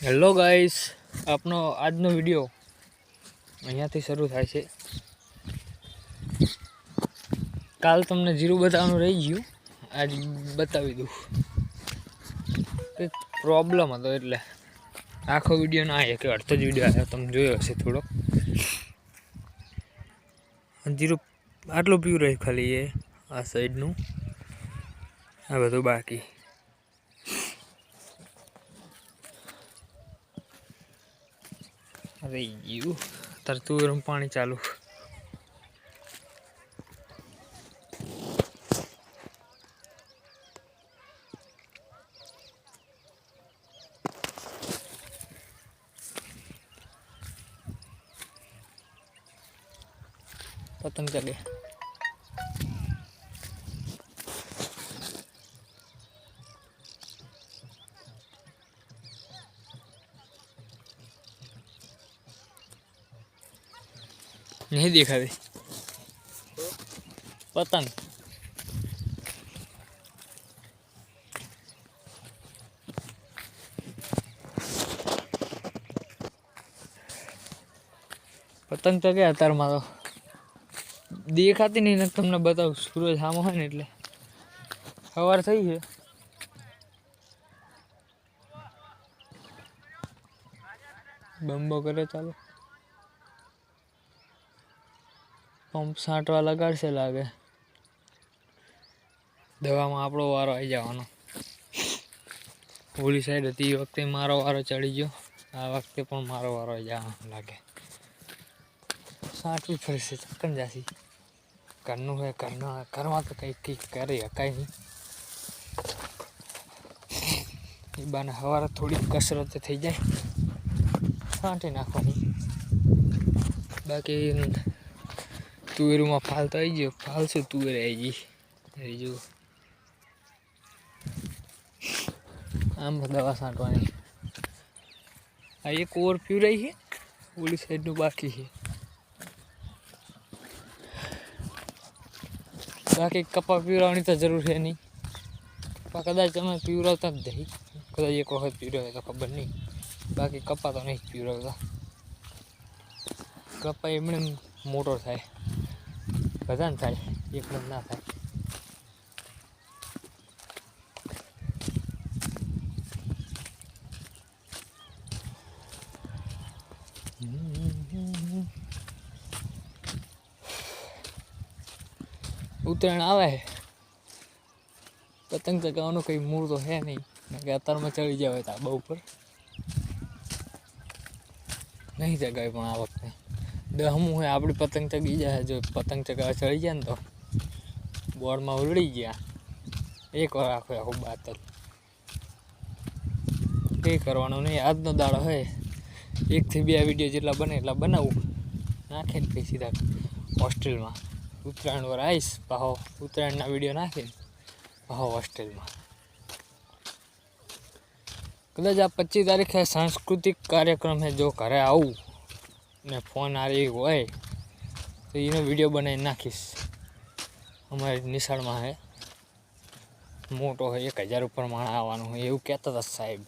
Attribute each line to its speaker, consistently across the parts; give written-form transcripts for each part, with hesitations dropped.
Speaker 1: Hello guys, આપનો આજનો video અહીંયાથી શરૂ થાય છે. કાલ તમને જીરું બતાવવાનું રહી ગયું, આજ બતાવી દઉં. કંઈક પ્રોબ્લેમ હતો એટલે આખો વિડીયો ના આવ્યો, કે અડધો જ વિડીયો આવ્યો. તમે જોયો હશે થોડોક. જીરું આટલું પીવું રહ્યું ખાલી, એ આ સાઈડનું, આ બધું બાકી. રહી ગયું તરતું ગરમ પાણી ચાલુ. પતંગ ચગે नहीं देखा दे पतंग पतंग तो क्या अतार मारो देखाती नहीं ने तमने बताऊं. सूरज सामो है ने એટલે સવાર થઈ છે. બંબો કરે ચાલો. पंप छांटवा लगाड़शे लागे. दवामां आपणो वारो आई जवानो. ओली साइड हती ए वखते मारो वारो चढ़ी गयो. आ वखते पण मारो वारो आई जवानो लागे. छांटवी पड़शे, चक्कन जाशी. घरनुं है घरमां तो कई करी हकाय नहीं. ए बाने सवारे थोड़ी कसरत थई जाय, छांटी नाखवानी. बाकी तुवेरू में फाल तो आई गयो, फाल से तुवेर आई गई. जो आम दवा छांटवानी. आ एक और पीवराई है, ओली साइड नु बाकी है. बाकी कपा पीवरावनी तो जरूर है नहीं. कदाच अमे पीवरावता ज नहीं, कदाच एक वखत पीवरावे तो खबर नहीं. बाकी कपा तो नहीं पीवरावता. कपा एमणे मोटो थाय, बधाने थाय, एकलो ना थाय. उतरायण आवे है, पतंग चगावવાનો कई मूड तो है नहीं. कि अतार में चढ़ी जावे धाबा ऊपर नहीं चगावे. पण आ वखते दहमू है आपणी पतंग चगी जाए. जो पतंग चगावा चढ़ी जाए तो बोर्ड में उलड़ी गया. एक વાર आखो आखो बात कई करवानो नहीं. आजनो दाड़ो है, 1 થી 2 विडियो जेटला बने એટલા बनावू. नाखीने पछी सीधा होस्टेल में उत्तरायण वर आईश. पाहो उत्तरायण ना विडियो नाखीने पाहो होस्टेल में. कदाच आ 25 तारीखे सांस्कृतिक कार्यक्रम है. जो घरे आऊँ ने फोन आ रही होय तो एनो विडियो बनाई नाखीश. हमारी निशाड़ में है, मोटो है, 1000 ऊपर माणस आववानुं है एवुं कहेता हता साहेब.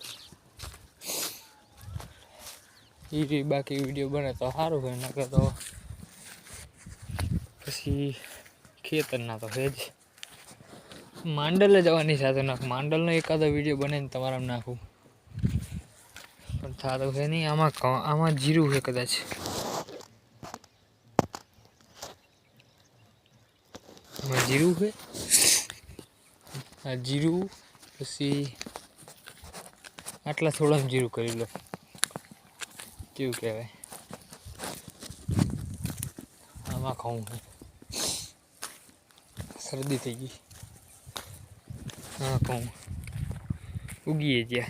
Speaker 1: ई बाकी विडियो बने तो सारूं है, नके तो पछी खेतरना तो है ज. मांडले जवानी साथे नाख. मांडलनो एकादो विडियो बनाईने तमारामां नाखुं पण थातो है नहीं. आमां जीरुं है कदाच. जीरू है, आ जीरू पछी आटला थोड़ा जीरू करी लो. केवुं कहेवाय आमां खाऊं है. सर्दी थई गई. हाँ खाऊं उगीए ज्या.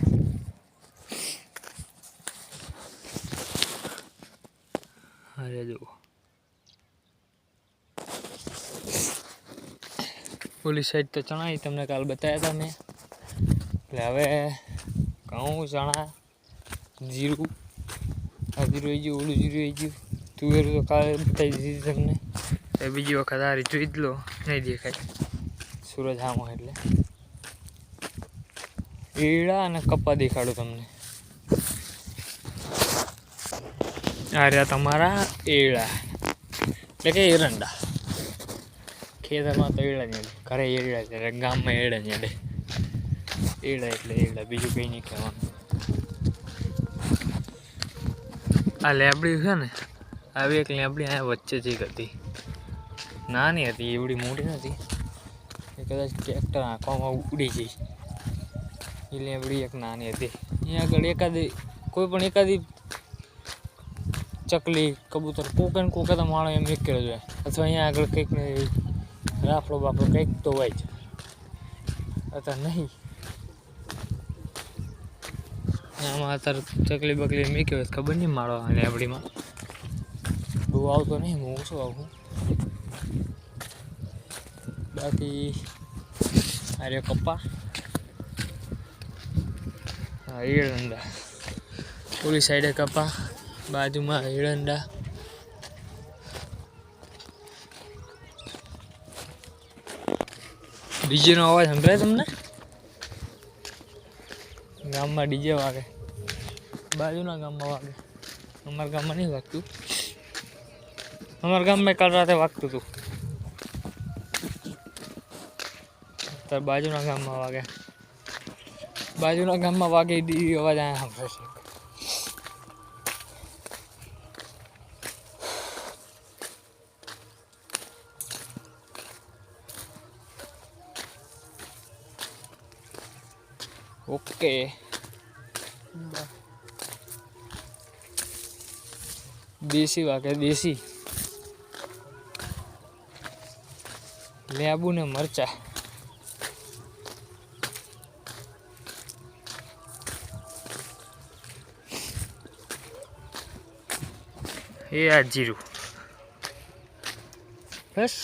Speaker 1: अरे जो ओली साइड तो चना ही तमने काल बताया था मैं. એટલે હવે ઘઉં ચણા જીરું આ જીરું આવી ગયું. ઓલું જીરું આવી ગયું. તુવેર તો કાલે બતાવી દીધી તમને. એ બીજી વખત આ રીતે જોઈ જ લો. નહીં દેખાય सूरज सामो એટલે. એડા અને કપા દેખાડું તમને. આ રહ્યા તમારા એરડા એટલે કે એરંડા. ખેતરમાં તો એરડા નહીં, ઘરે એરડા છે, ગામમાં એરડા નહીં. એરડા એટલે એરડા, બીજું કંઈ નહીં કહેવાનું. આ લેબડી છે ને, આવી એક લેબડી અહીંયા વચ્ચે જ હતી, નાની હતી, એવડી મોટી નથી. એ કદાચ ટ્રેક્ટર આંખવામાં ઉડી જઈ. એ લેબડી એક નાની હતી. અહીંયા આગળ કોઈ પણ એકાદી ચકલી, કબૂતર, કોકે ને કોકે તો માણો એમ નીકળ્યો જોઈએ, અથવા અહીંયા આગળ કંઈક ને રાફડો બાફડો કંઈક તો હોય જ. અત્યારે નહીં, આમાં અત્યારે ચકલી બકલી મૂક્યો હોય ખબર નહીં. માળો લેબડીમાં બહુ આવતો નહીં, હું ઓછો આવું. બાકી અરે કપ્પા, હા એરંડા, ઓલી સાઈડે કપા, બાજુમાં એરંડા. ડીજેનો અવાજ સંભળાય તમને? ગામમાં ડીજે વાગે, બાજુના ગામમાં વાગે, અમારા ગામમાં નહીં વાગતું. અમારા ગામમાં કાલ રાતે વાગતું હતું, ત્યારે બાજુના ગામમાં વાગે. બાજુના ગામમાં વાગે અવાજ અહીંયા સાંભળે છે. ઓકે, દેશી વાગે, દેશી લેબુ ને મરચા. એ આ જીરું બસ.